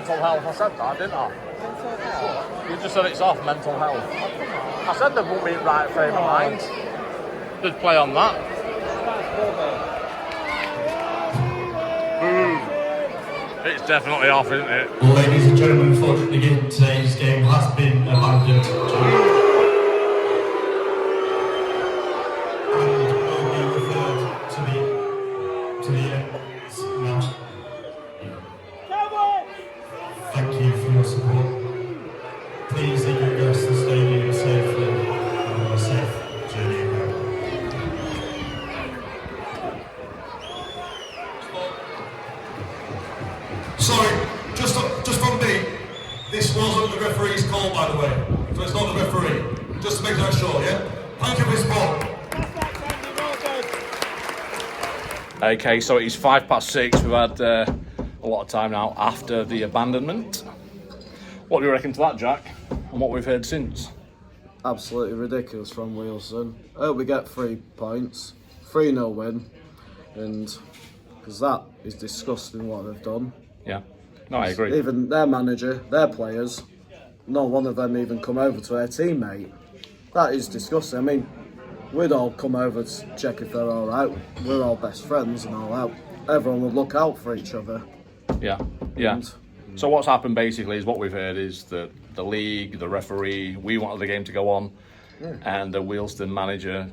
mental health. I said that, didn't I? You just said it's off mental health. I said they won't be in right frame of mind. Did play on that. It's definitely off, isn't it? Ladies and gentlemen, unfortunately today's game has been abandoned. And will be referred to the ends now. Thank you for your support. Please leave your guests to the stadium safely and have a safe journey home. Sorry, just from me, this wasn't the referee's call, by the way. So it's not the referee. Just to make that sure, yeah? Thank you for your support. Okay, so it's 6:05. We've had a lot of time now after the abandonment. What do you reckon to that, Jack? And what we've heard since? Absolutely ridiculous from Wealdstone. I hope we get 3 points, 3-0 win, and because that is disgusting what they've done. Yeah, no, I agree. Even their manager, their players, not one of them even come over to their teammate. That is disgusting. I mean, we'd all come over to check if they're all right. We're all best friends and all that. Everyone would look out for each other. Yeah. So what's happened basically is what we've heard is that the league, the referee, we wanted the game to go on, and the Wealdstone manager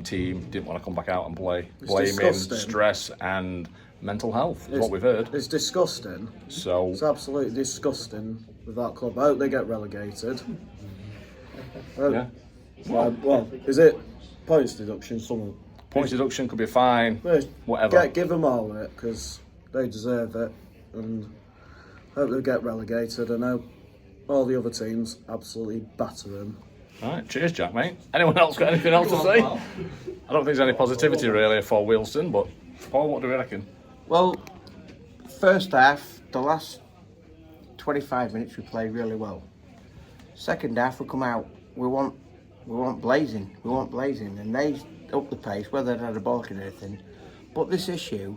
team didn't want to come back out and play. Blaming stress and mental health is what we've heard. It's disgusting. So it's absolutely disgusting with that club. I hope they get relegated. Well, is it points deduction? Something. Points deduction could be fine. Whatever. Give them all it because they deserve it, and hope they get relegated. And hope all the other teams absolutely batter them. All right, cheers, Jack, mate. Anyone else got anything else to say? I don't think there's any positivity really for Wealdstone, but Paul, what do we reckon? Well, first half, the last 25 minutes we played really well. Second half we come out, we want blazing, and they up the pace, whether they had a ball or anything. But this issue,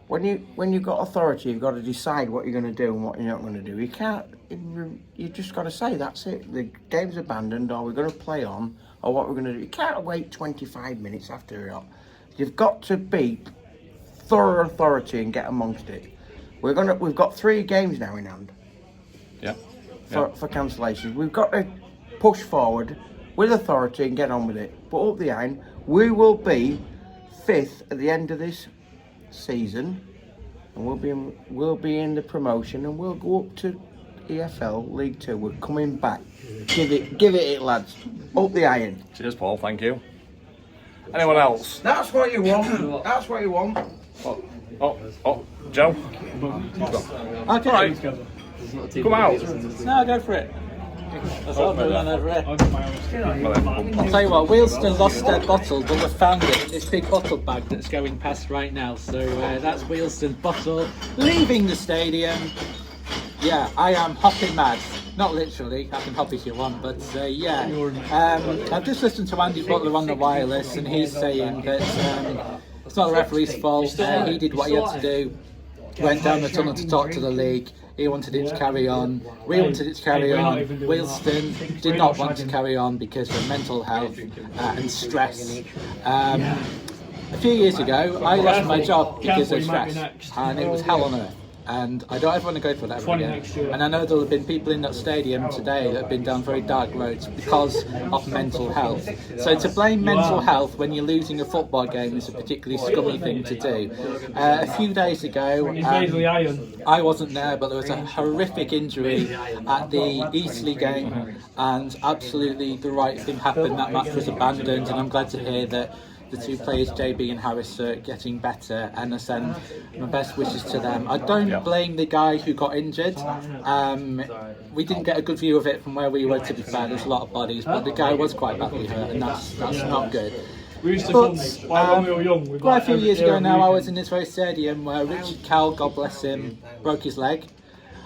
when you've got authority, you've got to decide what you're going to do and what you're not going to do. You can't. You just got to say that's it. The game's abandoned, or we're going to play on, or what we're going to do. You can't wait 25 minutes after it. You've got to be thorough authority and get amongst it. We've got 3 games now in hand. For cancellations, we've got to push forward with authority and get on with it. But up the iron, we will be 5th at the end of this season, and we'll be in the promotion, and we'll go up to EFL League 2. We're coming back. Give it, lads. Up the iron. Cheers, Paul. Thank you. Anyone else? That's what you want. That's what you want. Oh, Joe. Okay. Right. Come out. No, go for it. Oh, I'll tell you what, Wealdstone lost their bottle, but we've found it in this big bottle bag that's going past right now. So that's Wealdstone's bottle leaving the stadium. Yeah, I am hopping mad. Not literally, I can hop if you want, but yeah. I've just listened to Andy Butler on the wireless, and he's saying that it's not the referee's fault. He did what he had to do. Went down the tunnel to talk to the league. He wanted it to carry on. We wanted it to carry on. Wealdstone did not want to carry on because of mental health and stress. A few years ago, I lost my job because of stress, and it was hell on earth. And I don't ever want to go through that ever again. And I know there have been people in that stadium today that have been down very dark roads because of mental health. So to blame mental health when you're losing a football game is a particularly scummy thing to do. A few days ago, I wasn't there, but there was a horrific injury at the Eastleigh game, and absolutely the right thing happened. That match was abandoned, and I'm glad to hear that the 2 players, JB and Harris, are getting better, and I send my best wishes to them. I don't blame the guy who got injured. We didn't get a good view of it from where we were, to be fair. There's a lot of bodies, but the guy was quite badly hurt, and that's not good. But quite a few years ago now, I was in this very stadium where Richard Cowell, God bless him, broke his leg,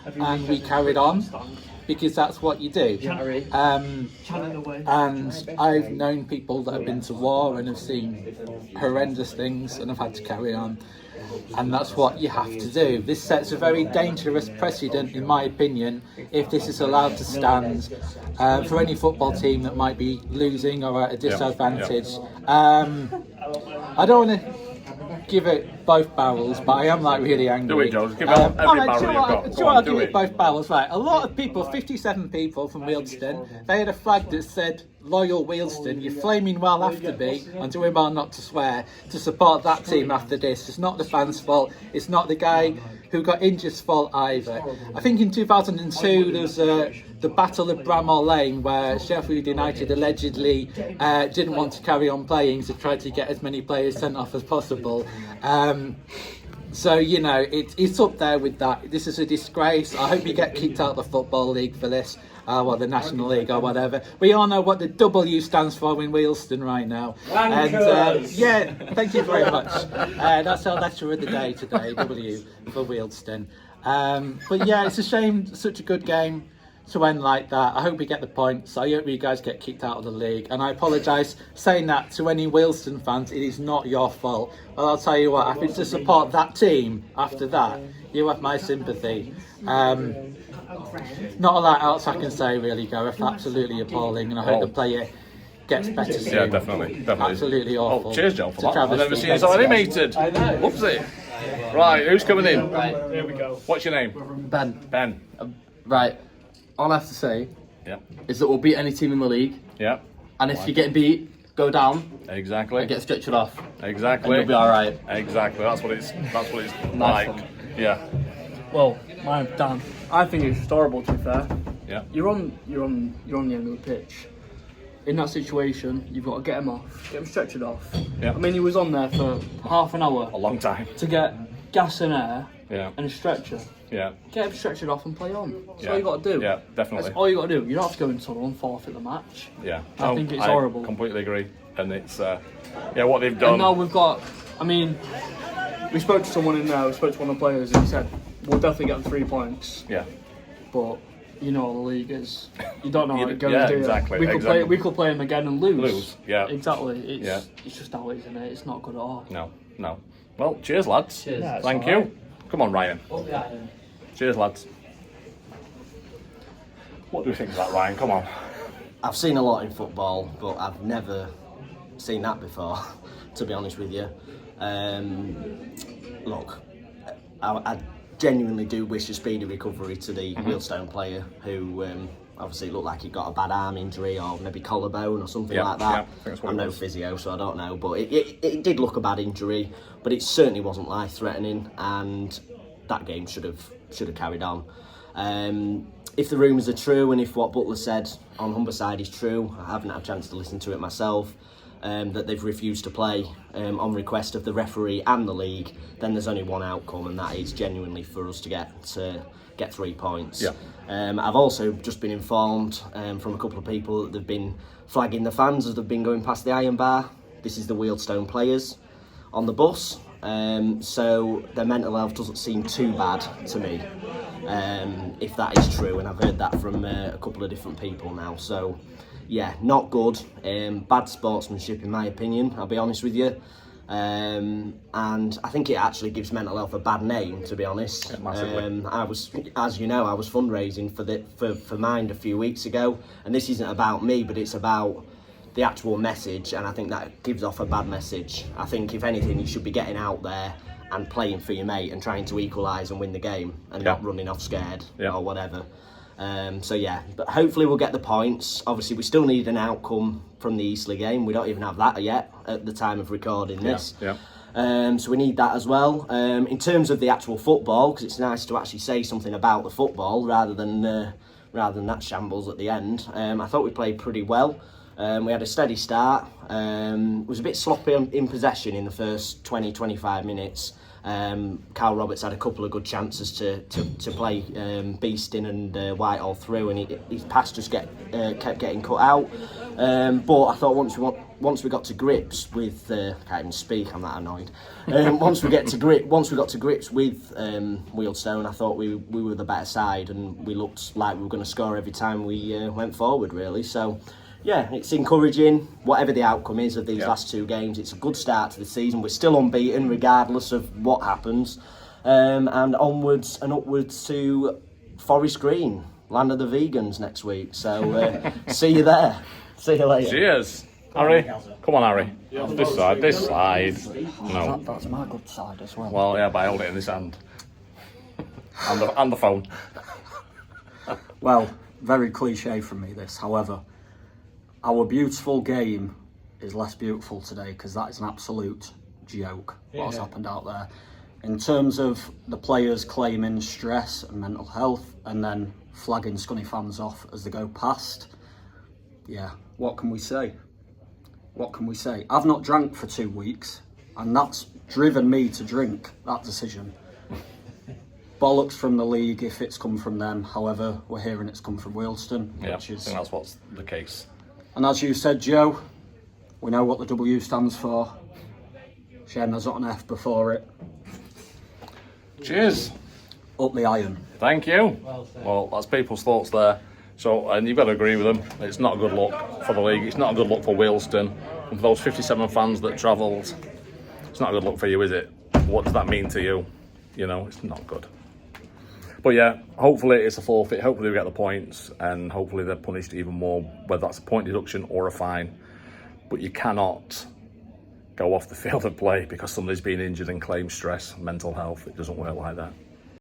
and we carried on. Because that's what you do. And I've known people that have been to war and have seen horrendous things and have had to carry on. and that's what you have to do. This sets a very dangerous precedent, in my opinion, if this is allowed to stand for any football team that might be losing or at a disadvantage. I don't want to give it both barrels, but I am like really angry. Do it, Joe. Give it every barrel you've got. I'll give it both barrels. Right, a lot of people, 57 people from Wealdstone, they had a flag that said "Loyal Wealdstone." You're flaming well after me, and doing well not to swear, to support that team after this. It's not the fans' fault. It's not the guy who got injured's fault either. I think in 2002 there was the Battle of Bramall Lane, where Sheffield United allegedly didn't want to carry on playing, so tried to get as many players sent off as possible. So, you know, it's up there with that. This is a disgrace. I hope you get kicked out of the Football League for this, or the National League or whatever. We all know what the W stands for in Wealdstone right now. And yeah, thank you very much. That's our letter of the day today, W for Wealdstone. But yeah, it's a shame, such a good game to end like that. I hope we get the points. I hope you guys get kicked out of the league, and I apologise saying that to any Wealdstone fans. It is not your fault. Well, I'll tell you what, if it's to support that team after that, you have my sympathy. Not a lot else I can say really, Gareth. Absolutely appalling, and I hope the player gets better soon. Yeah, definitely. Absolutely awful. Oh, cheers, Joe, for that. I've never seen so animated. I know. Whoopsie. Right, who's coming in? Right, here we go. What's your name? Ben. Ben. Right, all I have to say Yeah. is that we'll beat any team in the league, Yeah. and if you're getting beat, go down Exactly. and get stretched off, and Exactly. you'll be all right. Exactly. That's what it's Nice like. one. Yeah. Well, my Dan, I think it's horrible to be fair. Yeah. You're on the end of the pitch. In that situation, you've got to get him off, get him stretchered off. Yeah. I mean, he was on there for half an hour A long time. to get gas and air Yeah. and a stretcher. Yeah. Get him stretchered off and play on. That's Yeah. all you got to do. Yeah, definitely. That's all you got to do. You don't have to go in tunnel and forfeit the match. Yeah. I think it's horrible. Completely agree. And it's what they've done. And now we've got, I mean, we spoke to someone in there, we spoke to one of the players, and he said, we'll definitely get them 3 points. Yeah. But you know what the league is. You don't know how it goes, Yeah, do you? exactly, We could exactly. we could play them again and lose. Lose, yeah. Exactly. Yeah. It's just how it is, isn't it? It's not good at all. No. Well, cheers, lads. Cheers. Thank you. Come on, Ryan. Cheers, lads. What do you think of that, Ryan? Come on. I've seen a lot in football, but I've never seen that before, to be honest with you. Look, I genuinely do wish a speedy recovery to the Wealdstone player who obviously looked like he got a bad arm injury or maybe collarbone or something like that. Yeah, I think that's what I'm it no was. physio, so I don't know, but it did look a bad injury, but it certainly wasn't life-threatening, and that game should have carried on. If the rumours are true, and if what Butler said on Humberside is true, I haven't had a chance to listen to it myself, that they've refused to play on request of the referee and the league, then there's only one outcome, and that is genuinely for us to get 3 points. Yeah. I've also just been informed from a couple of people that they've been flagging the fans as they've been going past the iron bar. This is the Wealdstone players on the bus, so their mental health doesn't seem too bad to me, if that is true, and I've heard that from a couple of different people now. So yeah, not good. Bad sportsmanship in my opinion, I'll be honest with you. And I think it actually gives mental health a bad name, to be honest. Yeah, massively. I was, as you know, I was fundraising for Mind a few weeks ago, and this isn't about me, but it's about the actual message, and I think that gives off a bad message. I think if anything, you should be getting out there and playing for your mate and trying to equalise and win the game, and not running off scared or whatever. So yeah, but hopefully we'll get the points. Obviously we still need an outcome from the Eastleigh game. We don't even have that yet at the time of recording this. So we need that as well. In terms of the actual football, because it's nice to actually say something about the football rather than that shambles at the end. I thought we played pretty well. We had a steady start. Was a bit sloppy in possession in the first 20-25 minutes. Carl Roberts had a couple of good chances to play Beeston and Whitehall through, and his pass just kept getting cut out. But I thought once we got to grips with, I can't even speak, I'm that annoyed. Once we got to grips with Wealdstone, I thought we were the better side, and we looked like we were going to score every time we went forward, really. So Yeah, it's encouraging, whatever the outcome is of these Yeah. last 2 games. It's a good start to the season. We're still unbeaten, regardless of what happens. And onwards and upwards to Forest Green, land of the vegans, next week. So see you there. See you later. Cheers. Harry, come on, Harry. This side, this side. No. That's my good side as well. Well, yeah, but I hold it in this hand. and the phone. Well, very cliche from me this. However, our beautiful game is less beautiful today because that is an absolute joke what's happened out there. In terms of the players claiming stress and mental health and then flagging Scunny fans off as they go past, yeah, what can we say? What can we say? I've not drank for 2 weeks and that's driven me to drink, that decision. Bollocks from the league if it's come from them. However, we're hearing it's come from Wealdstone, Yeah, which I is... think that's what's the case. And as you said, Joe, we know what the W stands for. Shame there's not an F before it. Cheers. Up the iron. Thank you. Well, that's people's thoughts there. So, and you've got to agree with them. It's not a good look for the league. It's not a good look for Wealdstone. And for those 57 fans that travelled, it's not a good look for you, is it? What does that mean to you? You know, it's not good. But yeah, hopefully it's a forfeit. Hopefully we get the points, and hopefully they're punished even more, whether that's a point deduction or a fine. But you cannot go off the field and play because somebody's been injured and claim stress, mental health. It doesn't work like that.